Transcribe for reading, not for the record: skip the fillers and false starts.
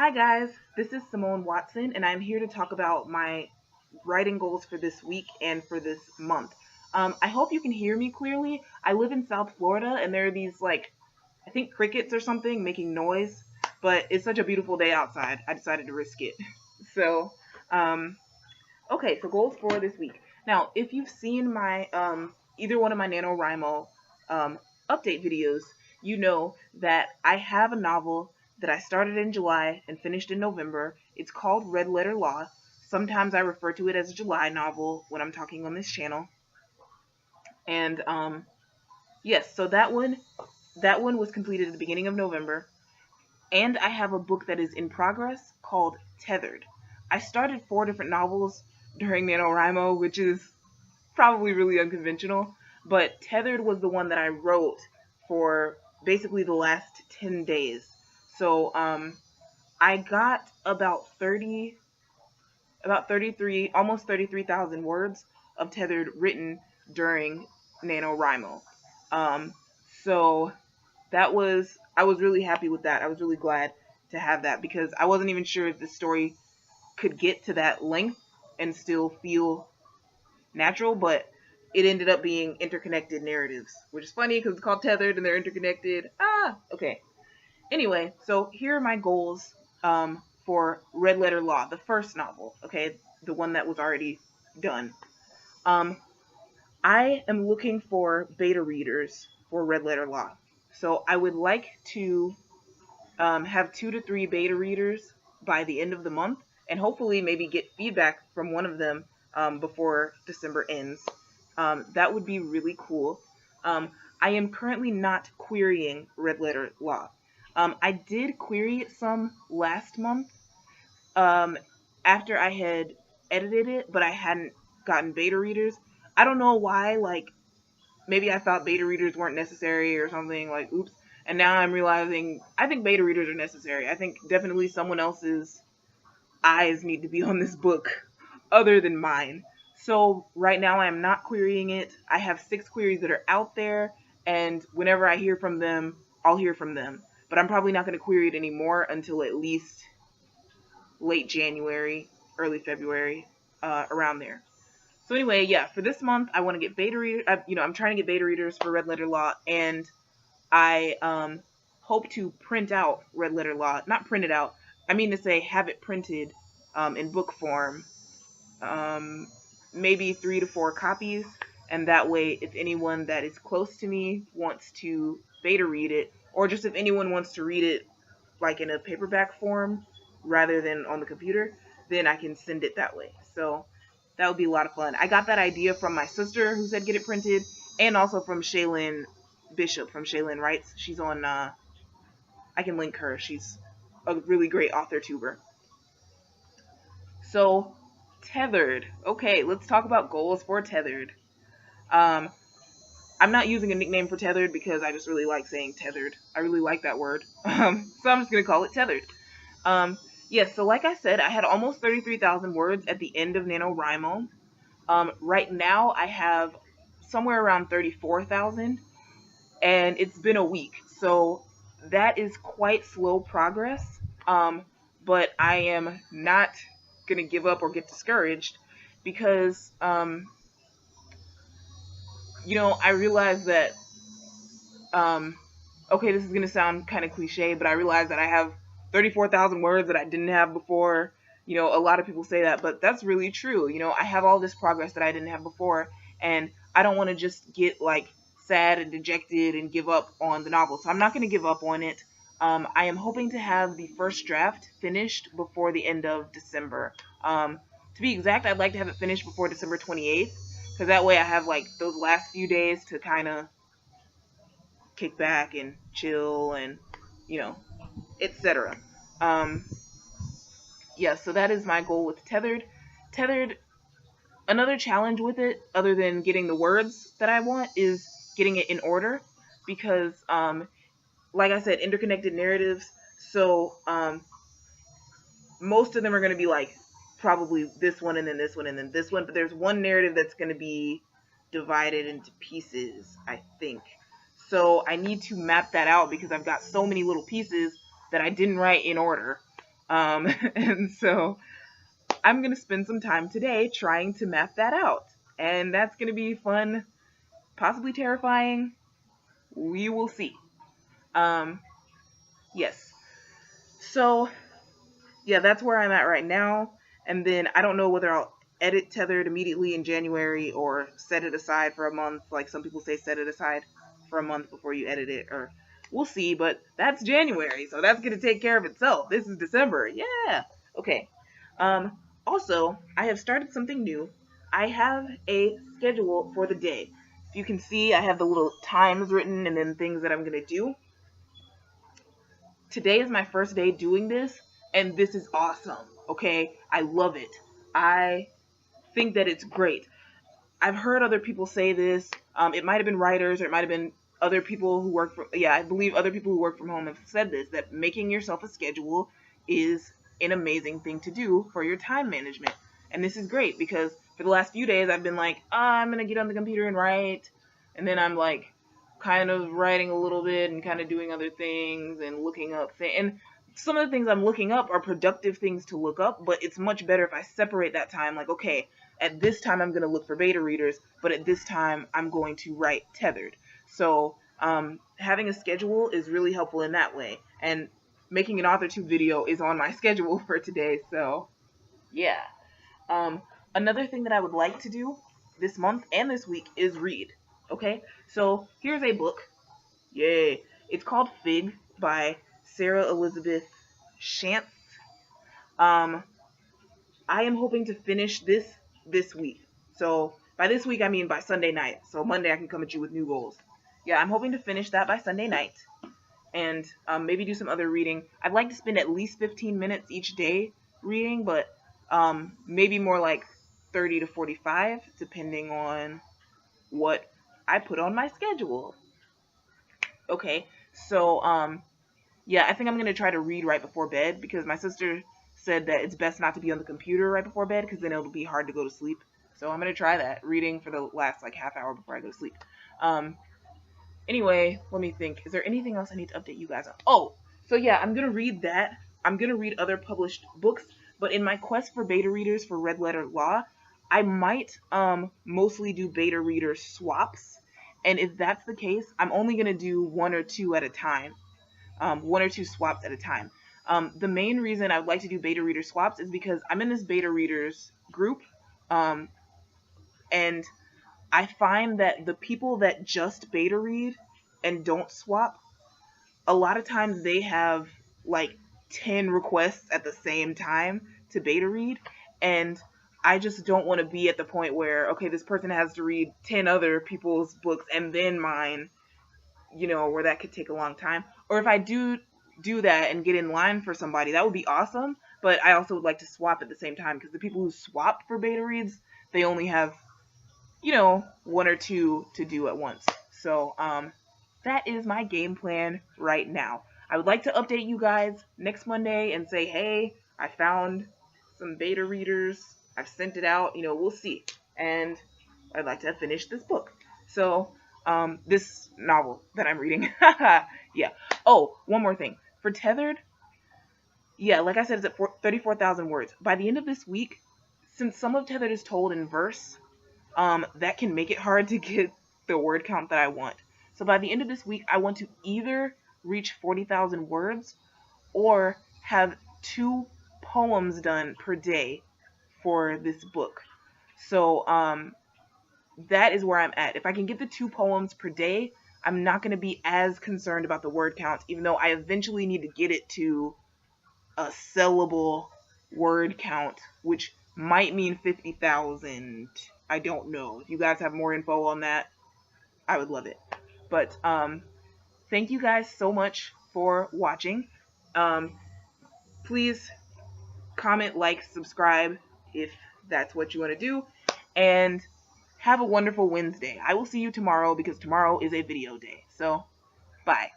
Hi guys, this is Simone Watson, and I'm here to talk about my writing goals for this week and for this month. I hope you can hear me clearly. I live in South Florida, and there are these I think crickets or something making noise, but it's such a beautiful day outside. I decided to risk it. So, um, okay, so goals for this week. Now, if you've seen my either one of my NaNoWriMo um, update videos, you know that I have a novel that I started in July and finished in November. It's called Red Letter Law. Sometimes I refer to it as a July novel when I'm talking on this channel. And yes, so that one was completed at the beginning of November. And I have a book that is in progress called Tethered. I started 4 different novels during NaNoWriMo, which is probably really unconventional, but Tethered was the one that I wrote for basically the last 10 days. So I got about 33, almost 33,000 words of Tethered written during NaNoWriMo. Um, so I was really happy with that. I was really glad to have that because I wasn't even sure if the story could get to that length and still feel natural, but it ended up being interconnected narratives, which is funny because it's called Tethered and they're interconnected. Okay. Anyway, so here are my goals for Red Letter Law, the first novel, okay, the one that was already done. Um, I am looking for beta readers for Red Letter Law. So I would like to have 2 to 3 beta readers by the end of the month, and hopefully maybe get feedback from one of them before December ends. That would be really cool. Um, I am currently not querying Red Letter Law. I did query it some last month um, after I had edited it, but I hadn't gotten beta readers. I don't know why, maybe I thought beta readers weren't necessary or something, oops. And now I'm realizing I think beta readers are necessary. I think definitely someone else's eyes need to be on this book other than mine. So right now I am not querying it. I have 6 queries that are out there, and whenever I hear from them, I'll hear from them. But I'm probably not going to query it anymore until at least late January, early February, around there. So anyway, yeah, for this month, I want to get beta readers. I'm trying to get beta readers for Red Letter Law, and I hope to print out Red Letter Law. Not print it out. I mean to say have it printed in book form, um, maybe 3 to 4 copies, and that way, if anyone that is close to me wants to beta read it, or just if anyone wants to read it like in a paperback form rather than on the computer, then I can send it that way. So that would be a lot of fun. I got that idea from my sister who said get it printed, and also from Shaelin Bishop from Shaelin Writes. She's on I can link her. She's a really great AuthorTuber. So Tethered. Okay, let's talk about goals for Tethered. Um, I'm not using a nickname for Tethered because I just really like saying Tethered. I really like that word. So I'm just gonna call it Tethered. Um, yes, so like I said, I had almost 33,000 words at the end of NaNoWriMo. Right now I have somewhere around 34,000, and it's been a week. So that is quite slow progress. But I am not going to give up or get discouraged because, I realize that, um, okay, this is going to sound kind of cliche, but I realize that I have 34,000 words that I didn't have before. A lot of people say that, but that's really true. I have all this progress that I didn't have before, and I don't want to just get sad and dejected and give up on the novel. So I'm not going to give up on it. I am hoping to have the first draft finished before the end of December. To be exact, I'd like to have it finished before December 28th, because that way I have those last few days to kind of kick back and chill and, etc. Um, yeah, so that is my goal with Tethered. Tethered, another challenge with it, other than getting the words that I want, is getting it in order because, like I said, interconnected narratives. So most of them are going to be probably this one and then this one and then this one, but there's one narrative that's going to be divided into pieces, I think. So I need to map that out because I've got so many little pieces that I didn't write in order. And so I'm going to spend some time today trying to map that out. And that's going to be fun, possibly terrifying. We will see. Yes. So, yeah, that's where I'm at right now. And then I don't know whether I'll edit Tethered immediately in January or set it aside for a month. Like some people say, set it aside for a month before you edit it, or we'll see. But that's January, so that's going to take care of itself. This is December. Yeah. Okay. Also, I have started something new. I have a schedule for the day. If you can see, I have the little times written and then things that I'm going to do. Today is my first day doing this, and this is awesome. Okay, I love it. I think that it's great. I've heard other people say this. It might have been writers, or it might have been other people who work from. Yeah, I believe other people who work from home have said this. That making yourself a schedule is an amazing thing to do for your time management. And this is great because for the last few days I've been like, I'm gonna get on the computer and write, and then I'm like, kind of writing a little bit and kind of doing other things and looking up things. And some of the things I'm looking up are productive things to look up, but it's much better if I separate that time. Like, okay, at this time I'm going to look for beta readers, but at this time I'm going to write Tethered. So having a schedule is really helpful in that way. And making an AuthorTuber video is on my schedule for today. So yeah. Another thing that I would like to do this month and this week is read. Okay, so here's a book. Yay. It's called Fig by Sarah Elizabeth Shantz. I am hoping to finish this week. So by this week, I mean by Sunday night. So Monday I can come at you with new goals. Yeah, I'm hoping to finish that by Sunday night. And maybe do some other reading. I'd like to spend at least 15 minutes each day reading, but maybe more like 30 to 45, depending on what I put on my schedule. Okay, so yeah, I think I'm gonna try to read right before bed because my sister said that it's best not to be on the computer right before bed because then it'll be hard to go to sleep. So I'm gonna try that, reading for the last like half hour before I go to sleep. Anyway, let me think. Is there anything else I need to update you guys on? Oh, so yeah, I'm gonna read that. I'm gonna read other published books, but in my quest for beta readers for Red Letter Law, I might mostly do beta reader swaps. And if that's the case, I'm only gonna do one or two at a time. One or two swaps at a time. The main reason I'd like to do beta reader swaps is because I'm in this beta readers group, and I find that the people that just beta read and don't swap, a lot of times they have like 10 requests at the same time to beta read, and I just don't want to be at the point where, okay, this person has to read 10 other people's books and then mine, where that could take a long time. Or if I do that and get in line for somebody, that would be awesome, but I also would like to swap at the same time because the people who swap for beta reads, they only have one or two to do at once. So that is my game plan right now. I would like to update you guys next Monday and say, hey, I found some beta readers. I've sent it out. We'll see. And I'd like to finish this book. So this novel that I'm reading. Yeah. Oh, one more thing. For Tethered, yeah, like I said, it's at 34,000 words. By the end of this week, since some of Tethered is told in verse, that can make it hard to get the word count that I want. So by the end of this week, I want to either reach 40,000 words or have 2 poems done per day for this book. So that is where I'm at. If I can get the 2 poems per day, I'm not going to be as concerned about the word count, even though I eventually need to get it to a sellable word count, which might mean 50,000. I don't know. If you guys have more info on that, I would love it. But thank you guys so much for watching. Please comment, like, subscribe if that's what you want to do. And have a wonderful Wednesday. I will see you tomorrow because tomorrow is a video day. So, bye.